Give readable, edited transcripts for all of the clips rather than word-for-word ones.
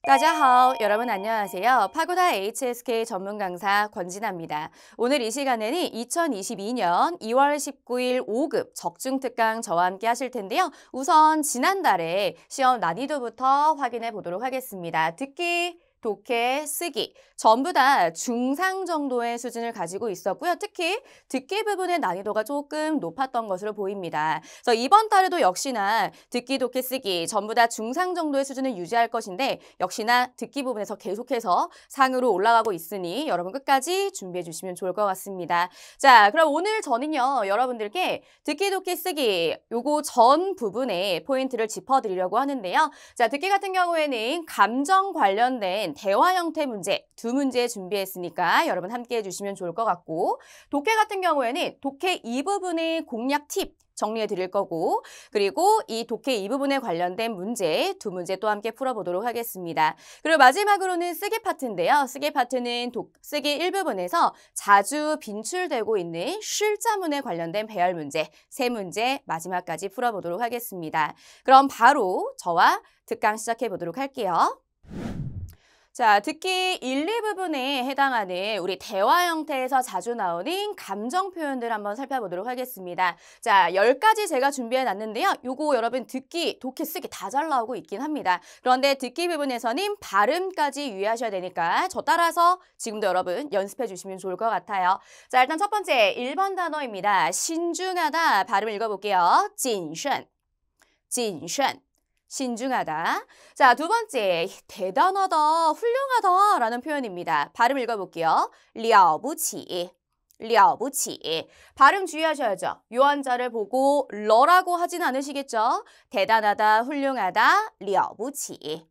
大家好, 여러분 안녕하세요. 파고다 HSK 전문 강사 권진아입니다. 오늘 이 시간에는 2022년 2월 19일 5급 적중특강 저와 함께 하실 텐데요. 우선 지난달에 시험 난이도부터 확인해 보도록 하겠습니다. 듣기, 독해, 쓰기 전부 다 중상 정도의 수준을 가지고 있었고요. 특히 듣기 부분의 난이도가 조금 높았던 것으로 보입니다. 그래서 이번 달에도 역시나 듣기, 독해, 쓰기 전부 다 중상 정도의 수준을 유지할 것인데 역시나 듣기 부분에서 계속해서 상으로 올라가고 있으니 여러분 끝까지 준비해 주시면 좋을 것 같습니다. 자, 그럼 오늘 저는요. 여러분들께 듣기, 독해, 쓰기 요거 전 부분에 포인트를 짚어드리려고 하는데요. 자, 듣기 같은 경우에는 감정 관련된 대화 형태 문제 두 문제 준비했으니까 여러분 함께 해주시면 좋을 것 같고, 독해 같은 경우에는 독해 이 부분의 공략 팁 정리해 드릴 거고, 그리고 이 독해 이 부분에 관련된 문제 두 문제 또 함께 풀어보도록 하겠습니다. 그리고 마지막으로는 쓰기 파트인데요. 쓰기 파트는 쓰기 1부분에서 자주 빈출되고 있는 실자문에 관련된 배열 문제 세 문제 마지막까지 풀어보도록 하겠습니다. 그럼 바로 저와 특강 시작해 보도록 할게요. 자, 듣기 1, 2부분에 해당하는 우리 대화 형태에서 자주 나오는 감정 표현들 한번 살펴보도록 하겠습니다. 자, 10가지 제가 준비해 놨는데요. 요거 여러분 듣기, 독해, 쓰기 다 잘 나오고 있긴 합니다. 그런데 듣기 부분에서는 발음까지 유의하셔야 되니까 저 따라서 지금도 여러분 연습해 주시면 좋을 것 같아요. 자, 일단 첫 번째 1번 단어입니다. 신중하다 발음 읽어볼게요.谨慎,谨慎. 신중하다. 자, 두 번째, 대단하다, 훌륭하다 라는 표현입니다. 발음 읽어볼게요. 了不起, 了不起. 발음 주의하셔야죠. 요 한자를 보고 러라고 하진 않으시겠죠? 대단하다, 훌륭하다, 了不起.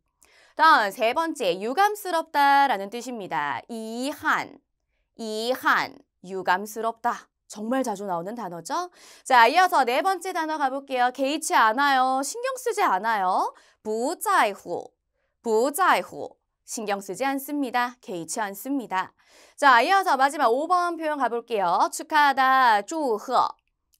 다음 세 번째, 유감스럽다라는 뜻입니다. 이한, 이한, 유감스럽다. 정말 자주 나오는 단어죠? 자, 이어서 네 번째 단어 가볼게요. 개의치 않아요. 신경 쓰지 않아요. 不在乎, 不在乎. 신경 쓰지 않습니다. 개의치 않습니다. 자, 이어서 마지막 5번 표현 가볼게요. 축하하다. 祝贺,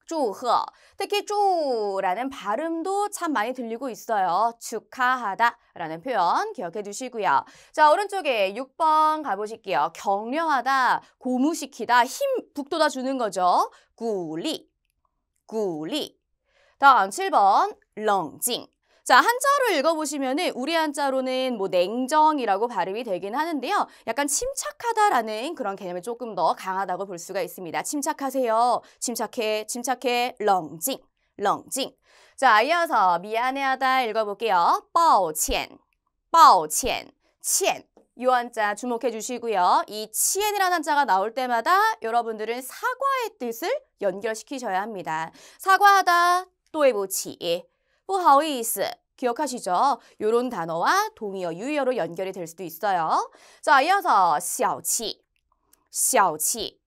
祝贺. 특히 쭈라는 발음도 참 많이 들리고 있어요. 축하하다 라는 표현 기억해 두시고요. 자, 오른쪽에 6번 가보실게요. 격려하다, 고무시키다, 힘 북돋아 주는 거죠. 鼓励, 鼓励. 다음 7번 冷静. 자, 한자로 읽어보시면은 우리 한자로는 뭐 냉정이라고 발음이 되긴 하는데요. 약간 침착하다라는 그런 개념이 조금 더 강하다고 볼 수가 있습니다. 침착하세요. 침착해, 침착해. 冷静, 冷静. 자, 이어서 미안해하다 읽어볼게요. 抱歉, 抱歉, 歉. 요 한자 주목해 주시고요. 이 치엔이라는 한자가 나올 때마다 여러분들은 사과의 뜻을 연결시키셔야 합니다. 사과하다, 对不起. 不好意思. 기억하시죠? 요런 단어와 동의어, 유의어로 연결이 될 수도 있어요. 자, 이어서 小气, 小气.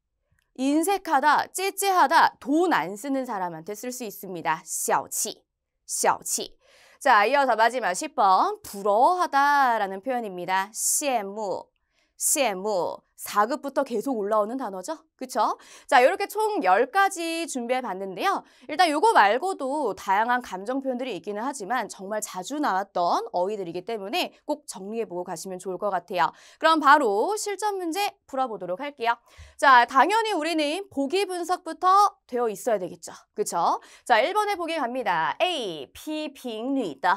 인색하다, 째째하다, 돈 안 쓰는 사람한테 쓸 수 있습니다. 小气, 小气. 자, 이어서 마지막 10번 부러워하다라는 표현입니다. 羡慕, 羡慕. 4급부터 계속 올라오는 단어죠. 그쵸? 자, 이렇게 총 10가지 준비해 봤는데요. 일단 요거 말고도 다양한 감정 표현들이 있기는 하지만 정말 자주 나왔던 어휘들이기 때문에 꼭 정리해보고 가시면 좋을 것 같아요. 그럼 바로 실전 문제 풀어보도록 할게요. 자, 당연히 우리는 보기 분석부터 되어 있어야 되겠죠. 그쵸? 자, 1번에 보기 갑니다. A, 批评女的.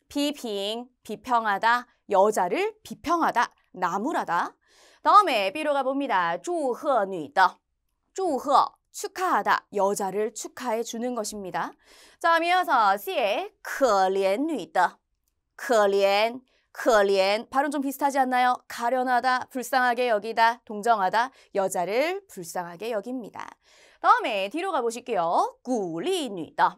批评, 비평하다, 여자를 비평하다, 나무라다. 다음에 B로 가봅니다. 祝贺女的, 祝贺, 축하하다, 여자를 축하해 주는 것입니다. 자, 이어서 C에 可怜女的, 可怜, 可怜. 발음 좀 비슷하지 않나요? 가련하다, 불쌍하게 여기다, 동정하다, 여자를 불쌍하게 여깁니다. 다음에 D로 가보실게요. 鼓励女的,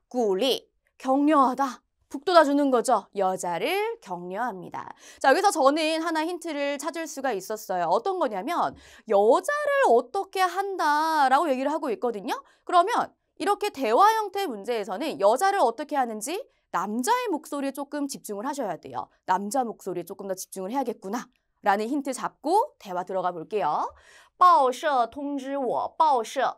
鼓励, 격려하다. 북돋아 주는 거죠. 여자를 격려합니다. 자, 여기서 저는 하나 힌트를 찾을 수가 있었어요. 어떤 거냐면 여자를 어떻게 한다라고 얘기를 하고 있거든요. 그러면 이렇게 대화 형태 문제에서는 여자를 어떻게 하는지 남자의 목소리에 조금 집중을 하셔야 돼요. 남자 목소리에 조금 더 집중을 해야겠구나 라는 힌트 잡고 대화 들어가 볼게요. 报社通知我, 报社.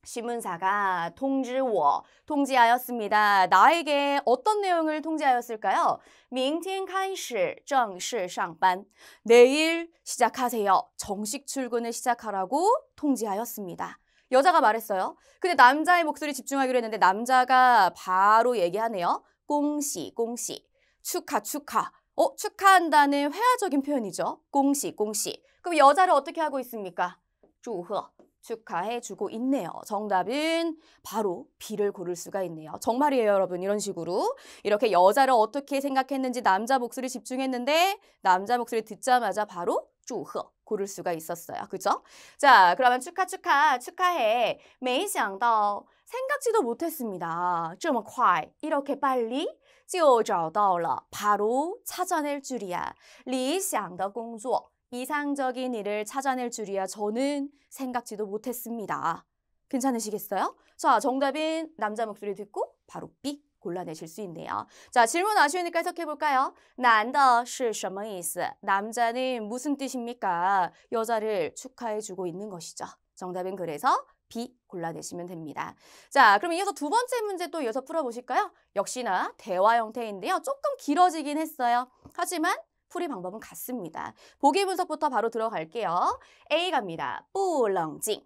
신문사가 通知我 통지하였습니다. 나에게 어떤 내용을 통지하였을까요? 明天开始正式上班. 내일 시작하세요. 정식 출근을 시작하라고 통지하였습니다. 여자가 말했어요. 근데 남자의 목소리 집중하기로 했는데 남자가 바로 얘기하네요. 공시, 공시. 축하, 축하. 축하한다는 회화적인 표현이죠. 공시, 공시. 그럼 여자를 어떻게 하고 있습니까? 祝贺. 축하해주고 있네요. 정답은 바로 B를 고를 수가 있네요. 정말이에요, 여러분. 이런 식으로. 이렇게 여자를 어떻게 생각했는지 남자 목소리 집중했는데 남자 목소리 듣자마자 바로 祝贺 고를 수가 있었어요. 그죠? 자, 그러면 축하, 축하, 축하해. 没想到 생각지도 못했습니다. 这么快 이렇게 빨리 就找到了 바로 찾아낼 줄이야. 理想的工作 이상적인 일을 찾아낼 줄이야 저는 생각지도 못했습니다. 괜찮으시겠어요? 자, 정답은 남자 목소리 듣고 바로 B 골라내실 수 있네요. 자, 질문 아쉬우니까 해석해볼까요? 男的是什么意思? 남자는 무슨 뜻입니까? 여자를 축하해주고 있는 것이죠. 정답은 그래서 B 골라내시면 됩니다. 자, 그럼 이어서 두 번째 문제 또 이어서 풀어보실까요? 역시나 대화 형태인데요. 조금 길어지긴 했어요. 하지만 풀이 방법은 같습니다. 보기 분석부터 바로 들어갈게요. A 갑니다. 不冷静.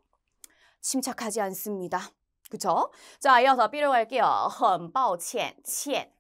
침착하지 않습니다. 그쵸? 자, 이어서 B로 갈게요. 很抱歉, 歉.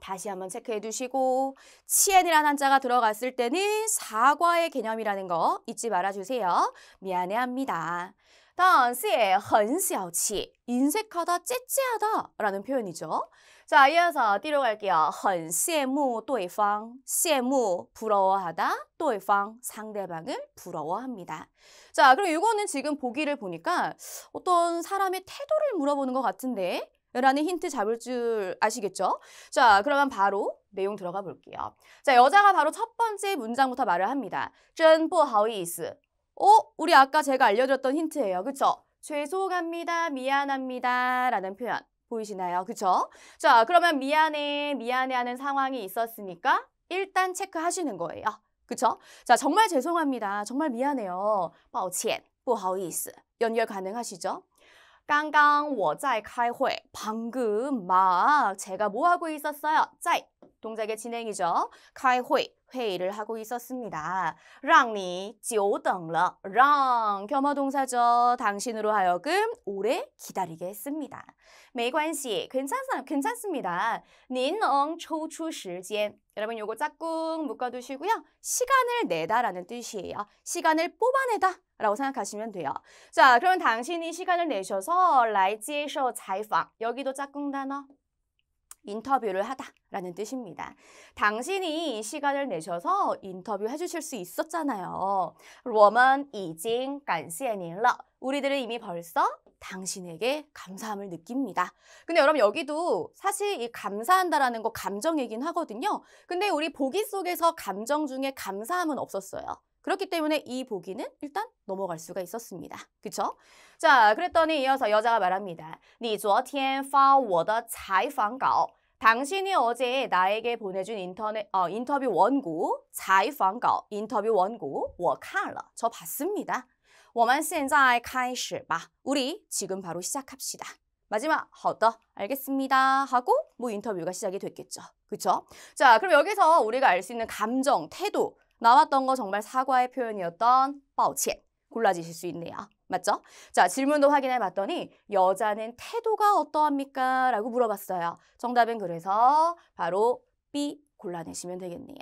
다시 한번 체크해 두시고 歉이라는 한자가 들어갔을 때는 사과의 개념이라는 거 잊지 말아주세요. 미안해합니다. 但是很小气, 인색하다, 째째하다 라는 표현이죠. 자, 이어서 D로 갈게요. 很羡慕对方, 羡慕, 부러워하다, 对方, 상대방을 부러워합니다. 자, 그럼 이거는 지금 보기를 보니까 어떤 사람의 태도를 물어보는 것 같은데 라는 힌트 잡을 줄 아시겠죠? 자, 그러면 바로 내용 들어가 볼게요. 자, 여자가 바로 첫 번째 문장부터 말을 합니다. 真不好意思. 우리 아까 제가 알려드렸던 힌트예요. 그쵸? 죄송합니다, 미안합니다 라는 표현 보이시나요? 그쵸? 자, 그러면 미안해, 미안해하는 상황이 있었으니까 일단 체크하시는 거예요. 그쵸? 자, 정말 죄송합니다. 정말 미안해요. 抱歉,不好意思. 연결 가능하시죠? 刚刚我在开会. 방금 막 제가 뭐 하고 있었어요? 在 동작의 진행이죠. 开会 회의를 하고 있었습니다. 让你久等了. 让 겸허동사죠. 당신으로 하여금 오래 기다리게 했습니다. 没关系, 괜찮습니다. 您能抽出时间. 여러분 요거 짝꿍 묶어두시고요. 시간을 내다라는 뜻이에요. 시간을 뽑아내다 라고 생각하시면 돼요. 자, 그러면 당신이 시간을 내셔서 来接受采访. 여기도 짝꿍 단어. 인터뷰를 하다라는 뜻입니다. 당신이 시간을 내셔서 인터뷰 해주실 수 있었잖아요. 我们已经感谢您了. 우리들은 이미 벌써 당신에게 감사함을 느낍니다. 근데 여러분 여기도 사실 이 감사한다라는 거 감정이긴 하거든요. 근데 우리 보기 속에서 감정 중에 감사함은 없었어요. 그렇기 때문에 이 보기는 일단 넘어갈 수가 있었습니다. 그쵸? 자, 그랬더니 이어서 여자가 말합니다. 你昨天发我的采访稿. 당신이 어제 나에게 보내준 인터뷰 원고, 采访稿, 인터뷰 원고, 我看了, 저 봤습니다. 我们现在开始吧. 우리 지금 바로 시작합시다. 마지막, 好的, 알겠습니다 하고 뭐 인터뷰가 시작이 됐겠죠. 그쵸? 자, 그럼 여기서 우리가 알 수 있는 감정, 태도, 나왔던 거 정말 사과의 표현이었던 抱歉 골라주실 수 있네요. 맞죠? 자, 질문도 확인해 봤더니 여자는 태도가 어떠합니까? 라고 물어봤어요. 정답은 그래서 바로 B 골라내시면 되겠네요.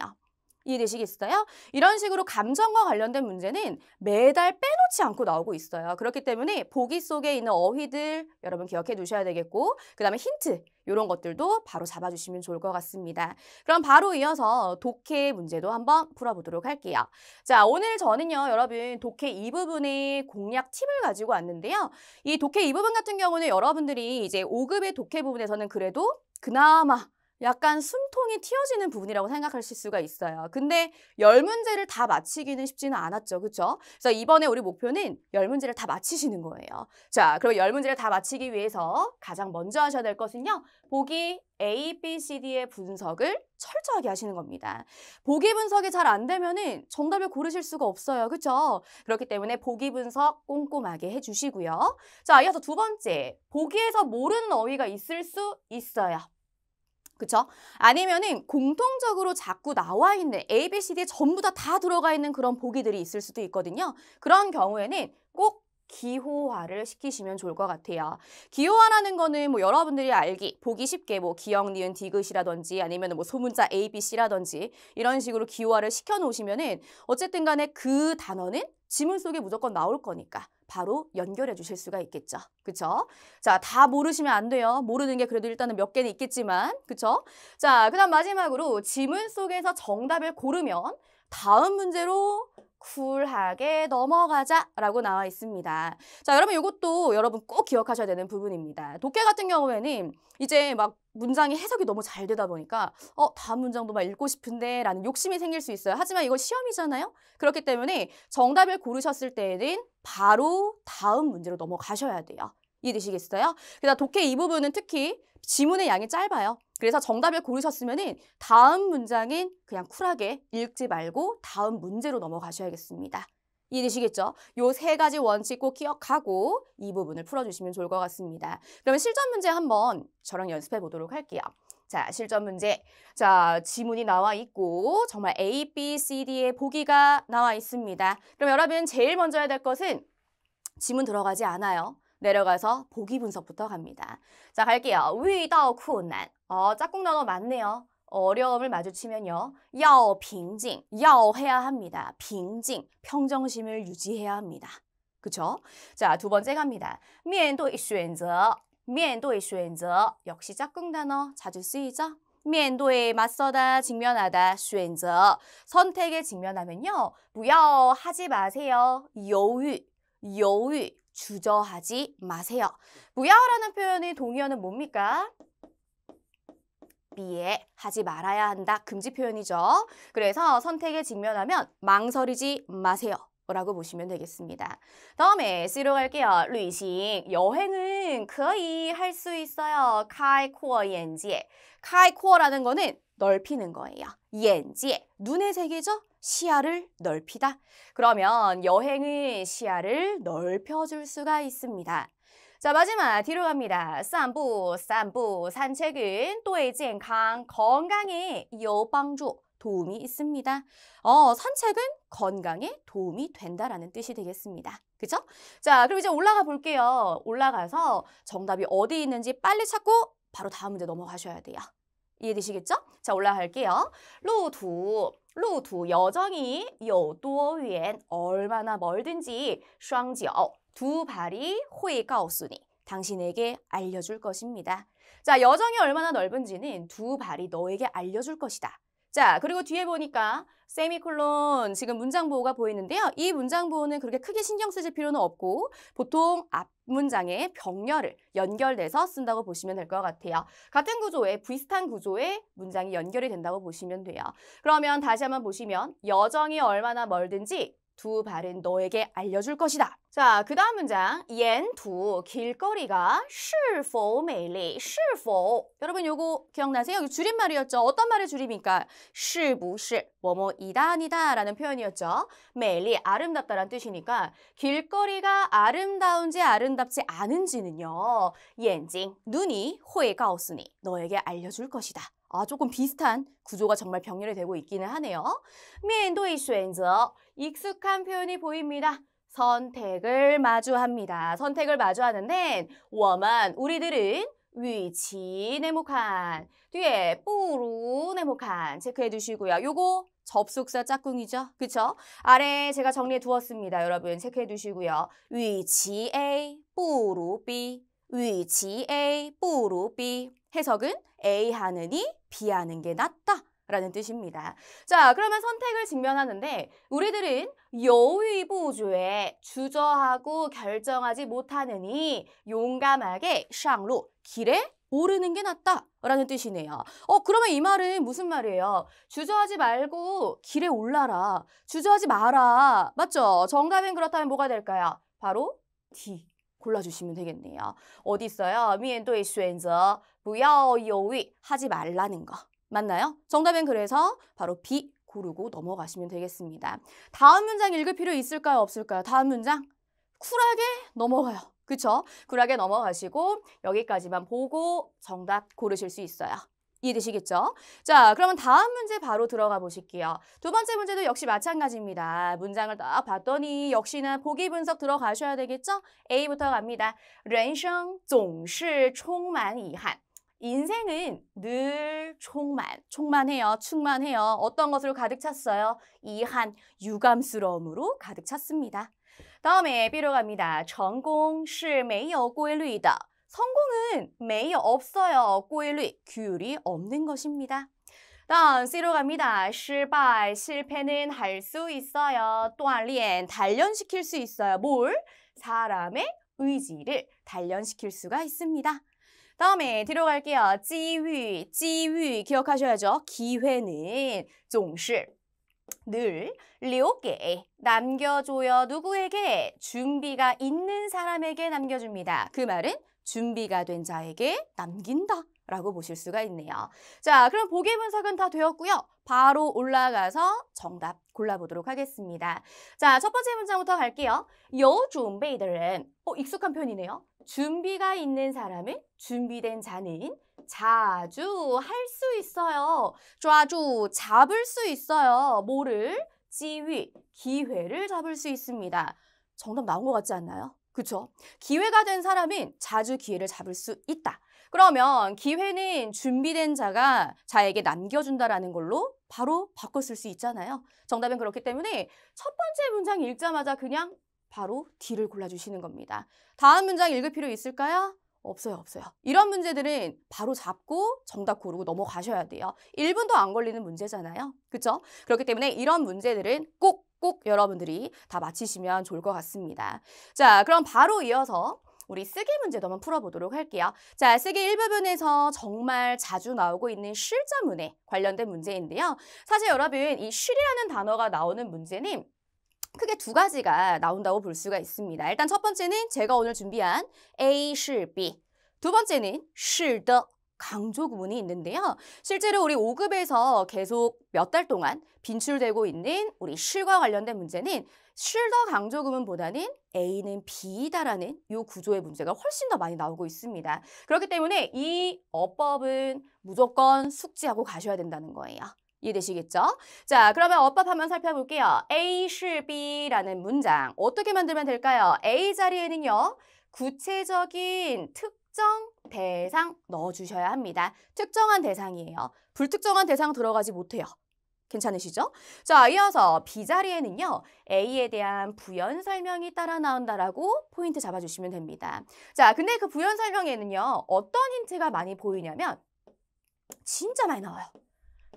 이해되시겠어요? 이런 식으로 감정과 관련된 문제는 매달 빼놓지 않고 나오고 있어요. 그렇기 때문에 보기 속에 있는 어휘들 여러분 기억해 두셔야 되겠고 그 다음에 힌트 이런 것들도 바로 잡아주시면 좋을 것 같습니다. 그럼 바로 이어서 독해 문제도 한번 풀어보도록 할게요. 자, 오늘 저는요 여러분 독해 이 부분의 공략 팁을 가지고 왔는데요. 이 독해 이 부분 같은 경우는 여러분들이 이제 5급의 독해 부분에서는 그래도 그나마 약간 숨통이 틔어지는 부분이라고 생각하실 수가 있어요. 근데 10문제를 다 맞히기는 쉽지는 않았죠. 그렇죠? 그래서 이번에 우리 목표는 10문제를 다 맞히시는 거예요. 자, 그럼 10문제를 다 맞히기 위해서 가장 먼저 하셔야 될 것은요. 보기 A, B, C, D의 분석을 철저하게 하시는 겁니다. 보기 분석이 잘 안 되면은 정답을 고르실 수가 없어요. 그렇죠? 그렇기 때문에 보기 분석 꼼꼼하게 해주시고요. 자, 이어서 두 번째, 보기에서 모르는 어휘가 있을 수 있어요. 그쵸? 아니면은 공통적으로 자꾸 나와 있는 A, B, C, D에 전부 다 들어가 있는 그런 보기들이 있을 수도 있거든요. 그런 경우에는 꼭 기호화를 시키시면 좋을 것 같아요. 기호화라는 거는 뭐 여러분들이 보기 쉽게 뭐 기역, 니은, 디귿이라든지 아니면 뭐 소문자 A, B, C라든지 이런 식으로 기호화를 시켜 놓으시면은 어쨌든 간에 그 단어는 지문 속에 무조건 나올 거니까 바로 연결해 주실 수가 있겠죠. 그쵸? 자, 다 모르시면 안 돼요. 모르는 게 그래도 일단은 몇 개는 있겠지만. 그쵸? 자, 그다음 마지막으로 지문 속에서 정답을 고르면 다음 문제로 쿨하게 넘어가자라고 나와 있습니다. 자, 여러분 이것도 여러분 꼭 기억하셔야 되는 부분입니다. 독해 같은 경우에는 이제 막 문장이 해석이 너무 잘 되다 보니까 다음 문장도 막 읽고 싶은데 라는 욕심이 생길 수 있어요. 하지만 이거 시험이잖아요. 그렇기 때문에 정답을 고르셨을 때에는 바로 다음 문제로 넘어가셔야 돼요. 이해되시겠어요? 그래서 독해 이 부분은 특히 지문의 양이 짧아요. 그래서 정답을 고르셨으면은 다음 문장은 그냥 쿨하게 읽지 말고 다음 문제로 넘어가셔야겠습니다. 이해되시겠죠? 요 세 가지 원칙 꼭 기억하고 이 부분을 풀어주시면 좋을 것 같습니다. 그러면 실전 문제 한번 저랑 연습해 보도록 할게요. 자, 실전 문제. 자, 지문이 나와 있고 정말 A, B, C, D의 보기가 나와 있습니다. 그럼 여러분 제일 먼저 해야 될 것은 지문 들어가지 않아요. 내려가서 보기 분석부터 갑니다. 자, 갈게요. 遇到困难. 짝꿍 단어 많네요. 어려움을 마주치면요. 要平静, 要해야 합니다. 平静, 평정심을 유지해야 합니다. 그쵸? 자, 두 번째 갑니다. 面对选择, 面对选择. 역시 짝꿍 단어 자주 쓰이죠? 面对 맞서다, 직면하다, 选择. 선택에 직면하면요. 不要 하지 마세요. 犹豫, 犹豫. 주저하지 마세요. 무야라는 표현의 동의어는 뭡니까? 비에 하지 말아야 한다. 금지 표현이죠. 그래서 선택에 직면하면 망설이지 마세요. 라고 보시면 되겠습니다. 다음에 C로 갈게요. 旅行, 여행은 거의 할 수 있어요. 开阔眼界. 开阔라는 거는 넓히는 거예요. 眼界, 눈의 세계죠? 시야를 넓히다. 그러면 여행은 시야를 넓혀줄 수가 있습니다. 자, 마지막 뒤로 갑니다. 散步, 散步, 산책은 对健康, 건강에 有帮助, 도움이 있습니다. 산책은 건강에 도움이 된다라는 뜻이 되겠습니다. 그죠? 자, 그럼 이제 올라가 볼게요. 올라가서 정답이 어디 있는지 빨리 찾고 바로 다음 문제 넘어가셔야 돼요. 이해되시겠죠? 자, 올라갈게요. 路途, 路途, 여정이 有多远, 얼마나 멀든지 双脚, 두 발이 会告诉你, 당신에게 알려줄 것입니다. 자, 여정이 얼마나 넓은지는 두 발이 너에게 알려줄 것이다. 자, 그리고 뒤에 보니까 세미콜론, 지금 문장 보호가 보이는데요. 이 문장 보호는 그렇게 크게 신경 쓰실 필요는 없고 보통 앞 문장에 병렬을 연결돼서 쓴다고 보시면 될 것 같아요. 같은 구조에 비슷한 구조의 문장이 연결이 된다고 보시면 돼요. 그러면 다시 한번 보시면 여정이 얼마나 멀든지 두 발은 너에게 알려줄 것이다. 자, 그 다음 문장, 沿途, 길거리가 是否美丽, 是否. 여러분 요거 기억나세요? 이거 줄임말이었죠? 어떤 말의 줄임입니까? 是不是, 뭐뭐이다 아니다 라는 표현이었죠. 美丽, 아름답다라는 뜻이니까 길거리가 아름다운지 아름답지 않은지는요. 眼睛, 눈이 会告诉你, 너에게 알려줄 것이다. 조금 비슷한 구조가 정말 병렬이 되고 있기는 하네요. 面对选择, 익숙한 표현이 보입니다. 선택을 마주합니다. 선택을 마주하는데 我们, 우리들은 与其 네모칸, 뒤에 不如 네모칸 체크해 두시고요. 요거 접속사 짝꿍이죠. 그쵸? 아래 제가 정리해 두었습니다. 여러분 체크해 두시고요. 与其 A, 不如 B, 与其 A, 不如 B. 해석은 A 하느니 B 하는 게 낫다 라는 뜻입니다. 자, 그러면 선택을 직면하는데 우리들은 犹豫不决, 주저하고 결정하지 못하느니 용감하게 上路, 길에 오르는 게 낫다 라는 뜻이네요. 그러면 이 말은 무슨 말이에요? 주저하지 말고 길에 올라라. 주저하지 마라. 맞죠? 정답은 그렇다면 뭐가 될까요? 바로 D. 골라주시면 되겠네요. 어디 있어요? 面对选择不要犹豫. 하지 말라는 거. 맞나요? 정답은 그래서 바로 B 고르고 넘어가시면 되겠습니다. 다음 문장 읽을 필요 있을까요? 없을까요? 다음 문장 쿨하게 넘어가요. 그쵸? 쿨하게 넘어가시고 여기까지만 보고 정답 고르실 수 있어요. 이해되시겠죠? 자, 그러면 다음 문제 바로 들어가 보실게요. 두 번째 문제도 역시 마찬가지입니다. 문장을 딱 봤더니 역시나 보기 분석 들어가셔야 되겠죠? A부터 갑니다. 人生总是充满遗憾. 인생은 늘 충만해요. 충만해요. 어떤 것으로 가득 찼어요? 이한, 유감스러움으로 가득 찼습니다. 다음에 B로 갑니다. 成功是没有规律的. 성공은 没有 없어요. 规律, 규율이 없는 것입니다. 다음 C로 갑니다. 失败, 실패는 할 수 있어요. 锻炼, 단련시킬 수 있어요. 뭘? 사람의 의지를 단련시킬 수가 있습니다. 다음에 D로 갈게요. 机遇, 机遇 기억하셔야죠. 기회는 总是 늘 留给 남겨줘요. 누구에게? 준비가 있는 사람에게 남겨줍니다. 그 말은 준비가 된 자에게 남긴다 라고 보실 수가 있네요. 자, 그럼 보기 분석은 다 되었고요. 바로 올라가서 정답 골라보도록 하겠습니다. 자, 첫 번째 문장부터 갈게요. 有准备的人. 익숙한 표현이네요. 준비가 있는 사람은, 준비된 자는 자주 할 수 있어요. 抓住, 잡을 수 있어요. 뭐를? 机遇, 기회를 잡을 수 있습니다. 정답 나온 것 같지 않나요? 그쵸? 기회가 된 사람은 자주 기회를 잡을 수 있다. 그러면 기회는 준비된 자가 자에게 남겨준다라는 걸로 바로 바꿔 쓸 수 있잖아요. 정답은 그렇기 때문에 첫 번째 문장 읽자마자 그냥 바로 D를 골라주시는 겁니다. 다음 문장 읽을 필요 있을까요? 없어요. 이런 문제들은 바로 잡고 정답 고르고 넘어가셔야 돼요. 1분도 안 걸리는 문제잖아요. 그렇죠? 그렇기 때문에 이런 문제들은 꼭 여러분들이 다 맞히시면 좋을 것 같습니다. 자, 그럼 바로 이어서 우리 쓰기 문제도 한번 풀어보도록 할게요. 자, 쓰기 1부분에서 정말 자주 나오고 있는 실자문에 관련된 문제인데요. 사실 여러분 이 실이라는 단어가 나오는 문제는 크게 두 가지가 나온다고 볼 수가 있습니다. 일단 첫 번째는 제가 오늘 준비한 A, 是, B. 두 번째는 是的 강조 구문이 있는데요. 실제로 우리 5급에서 계속 몇 달 동안 빈출되고 있는 우리 실과 관련된 문제는 실더 강조 구문보다는 A는 B다라는 이 구조의 문제가 훨씬 더 많이 나오고 있습니다. 그렇기 때문에 이 어법은 무조건 숙지하고 가셔야 된다는 거예요. 이해되시겠죠? 자, 그러면 어법 한번 살펴볼게요. A, 是, B라는 문장 어떻게 만들면 될까요? A 자리에는요. 구체적인 특정 대상 넣어주셔야 합니다. 특정한 대상이에요. 불특정한 대상 들어가지 못해요. 괜찮으시죠? 자, 이어서 B 자리에는요. A에 대한 부연 설명이 따라 나온다라고 포인트 잡아주시면 됩니다. 자, 근데 그 부연 설명에는요. 어떤 힌트가 많이 보이냐면 진짜 많이 나와요.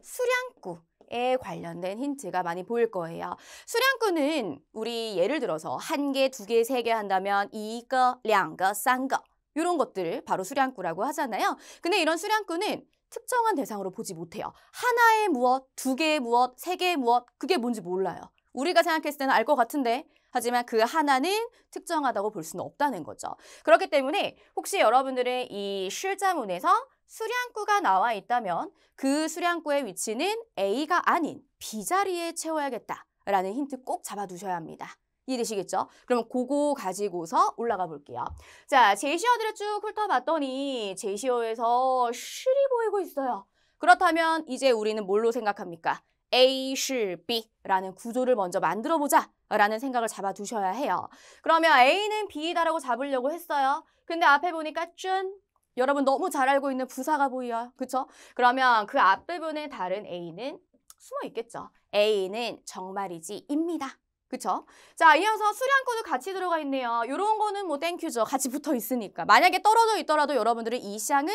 수량구에 관련된 힌트가 많이 보일 거예요. 수량구는 우리 예를 들어서 1개, 2개, 3개 한다면 1个, 2个, 3个 이런 것들을 바로 수량구라고 하잖아요. 근데 이런 수량구는 특정한 대상으로 보지 못해요. 하나의 무엇, 2개의 무엇, 3개의 무엇 그게 뭔지 몰라요. 우리가 생각했을 때는 알 것 같은데 하지만 그 하나는 특정하다고 볼 수는 없다는 거죠. 그렇기 때문에 혹시 여러분들의 이 실자문에서 수량구가 나와 있다면 그 수량구의 위치는 A가 아닌 B 자리에 채워야겠다라는 힌트 꼭 잡아두셔야 합니다. 이해되시겠죠? 그럼 그거 가지고서 올라가 볼게요. 자, 제시어들을 쭉 훑어봤더니 제시어에서 실이 보이고 있어요. 그렇다면 이제 우리는 뭘로 생각합니까? A, 是, B라는 구조를 먼저 만들어보자 라는 생각을 잡아두셔야 해요. 그러면 A는 B다라고 잡으려고 했어요. 근데 앞에 보니까 쭌! 여러분 너무 잘 알고 있는 부사가 보여요. 그쵸? 그러면 그 앞부분에 다른 A는 숨어 있겠죠. A는 정말이지 입니다. 그쵸? 자, 이어서 수량구도 같이 들어가 있네요. 이런 거는 뭐 땡큐죠. 같이 붙어 있으니까. 만약에 떨어져 있더라도 여러분들은 이 쌍은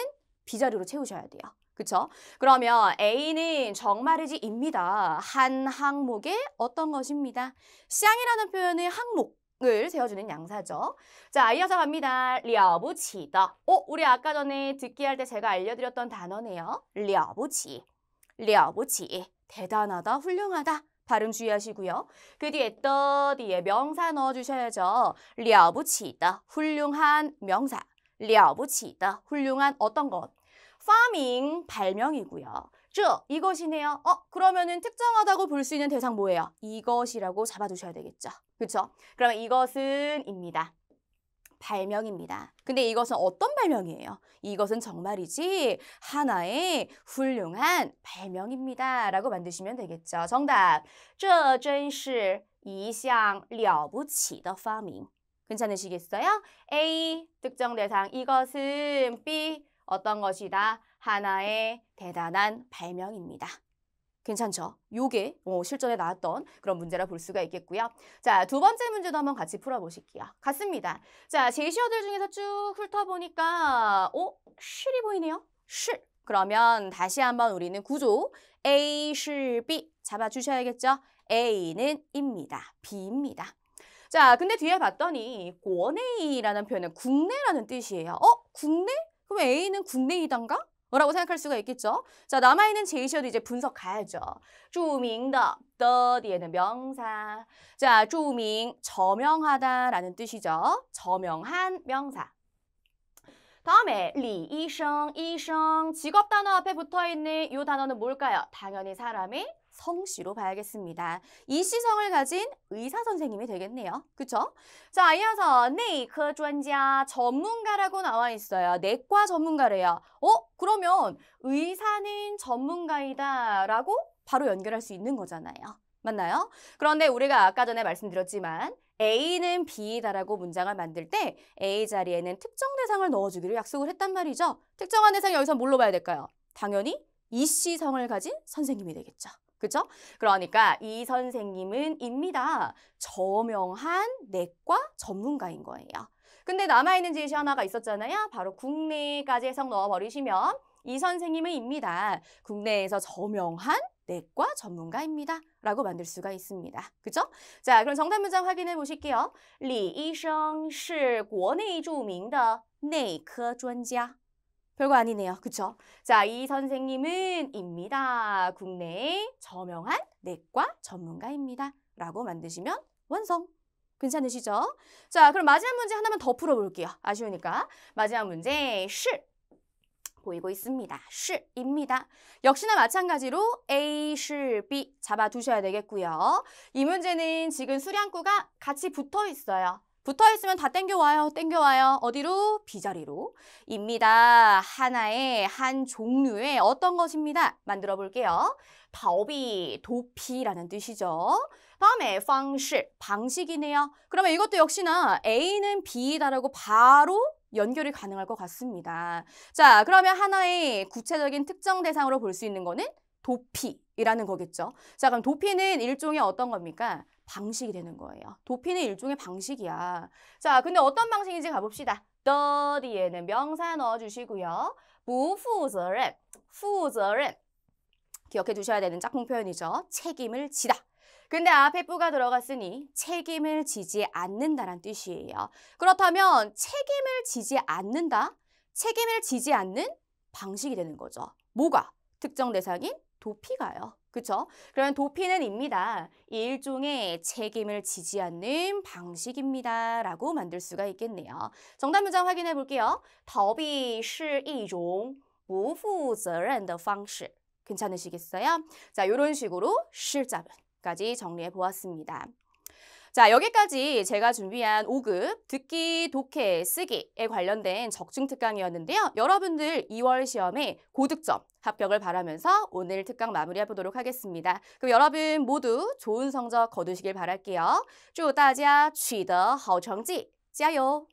B자리로 채우셔야 돼요. 그쵸? 그러면 A는 정말이지입니다. 한 항목의 어떤 것입니다. 쌍이라는 표현은 항목, 을 세워주는 양사죠. 자, 이어서 갑니다. 了不起的. 우리 아까 전에 듣기 할 때 제가 알려드렸던 단어네요. 了不起,了不起, 대단하다, 훌륭하다. 발음 주의하시고요. 그 뒤에 더 뒤에 명사 넣어주셔야죠. 了不起的, 훌륭한 명사. 了不起的, 훌륭한 어떤 것. 파밍, 발명이고요. 이것이네요. 그러면은 특정하다고 볼 수 있는 대상 뭐예요? 이것이라고 잡아두셔야 되겠죠. 그렇죠? 그러면 이것은 입니다. 발명입니다. 근데 이것은 어떤 발명이에요? 이것은 정말이지 하나의 훌륭한 발명입니다. 라고 만드시면 되겠죠. 정답. 这真是一项了不起的发明. 괜찮으시겠어요? A. 특정 대상 이것은 B. 어떤 것이다? 하나의 대단한 발명입니다. 괜찮죠? 요게 실전에 나왔던 그런 문제라 볼 수가 있겠고요. 자, 두 번째 문제도 한번 같이 풀어보실게요. 같습니다. 자, 제시어들 중에서 쭉 훑어보니까 실이 보이네요. 실. 그러면 다시 한번 우리는 구조 A, 실, B 잡아주셔야겠죠? A는 입니다. B입니다. 자, 근데 뒤에 봤더니 국내라는 표현은 국내라는 뜻이에요. 국내? 그럼 A는 국내이단가? 라고 생각할 수가 있겠죠. 자, 남아있는 제시어도 이제 분석 가야죠. 著名的, the 뒤에는 명사. 자, 著名, 저명하다라는 뜻이죠. 저명한 명사. 다음에 리, 이성, 이성, 직업 단어 앞에 붙어있는 이 단어는 뭘까요? 당연히 사람의 성씨로 봐야겠습니다. 이씨성을 가진 의사 선생님이 되겠네요. 그쵸? 자, 이어서 내과 전문가, 전문가라고 나와 있어요. 내과 전문가래요. 그러면 의사는 전문가이다 라고 바로 연결할 수 있는 거잖아요. 맞나요? 그런데 우리가 아까 전에 말씀드렸지만 A는 B다라고 문장을 만들 때 A 자리에는 특정 대상을 넣어주기로 약속을 했단 말이죠. 특정한 대상이 여기서 뭘로 봐야 될까요? 당연히 이씨성을 가진 선생님이 되겠죠. 그렇죠? 그러니까 이 선생님은 입니다. 저명한 내과 전문가인 거예요. 근데 남아있는 제시 하나가 있었잖아요. 바로 국내까지 해석 넣어버리시면 이 선생님은 입니다. 국내에서 저명한 내과 전문가입니다. 라고 만들 수가 있습니다. 그죠? 자, 그럼 정답 문장 확인해 보실게요. 李医生是国内著名的内科专家. 별거 아니네요. 그쵸? 자, 이 선생님은 입니다. 국내의 저명한 내과 전문가입니다. 라고 만드시면 완성. 괜찮으시죠? 자, 그럼 마지막 문제 하나만 더 풀어볼게요. 아쉬우니까. 마지막 문제, 실. 보이고 있습니다. 실입니다. 역시나 마찬가지로 A, 실, B 잡아두셔야 되겠고요. 이 문제는 지금 수량구가 같이 붙어 있어요. 붙어있으면 다 땡겨와요. 땡겨와요. 어디로? B자리로. 입니다. 하나의 한 종류의 어떤 것입니다. 만들어 볼게요. 다오비, 도피라는 뜻이죠. 다음에 방식, 방식이네요. 그러면 이것도 역시나 A는 B다라고 바로 연결이 가능할 것 같습니다. 자, 그러면 하나의 구체적인 특정 대상으로 볼 수 있는 거는 도피라는 거겠죠. 자, 그럼 도피는 일종의 어떤 겁니까? 방식이 되는 거예요. 도피는 일종의 방식이야. 자, 근데 어떤 방식인지 가봅시다. the 뒤에는 명사 넣어주시고요. 不负责任, 负责任. 기억해 두셔야 되는 짝꿍 표현이죠. 책임을 지다. 근데 앞에 뿌가 들어갔으니 책임을 지지 않는다란 뜻이에요. 그렇다면 책임을 지지 않는다? 책임을 지지 않는 방식이 되는 거죠. 뭐가? 특정 대상인 도피가요. 그쵸? 그러면 도피는 입니다. 일종의 책임을 지지 않는 방식입니다. 라고 만들 수가 있겠네요. 정답 문장 확인해 볼게요. 逃避是一种不负责任的方式. 괜찮으시겠어요? 자, 이런 식으로 실자문까지 정리해 보았습니다. 자, 여기까지 제가 준비한 5급 듣기, 독해, 쓰기에 관련된 적중 특강이었는데요. 여러분들 2월 시험에 고득점 합격을 바라면서 오늘 특강 마무리해 보도록 하겠습니다. 그럼 여러분 모두 좋은 성적 거두시길 바랄게요. 祝大家取得好成绩，加油！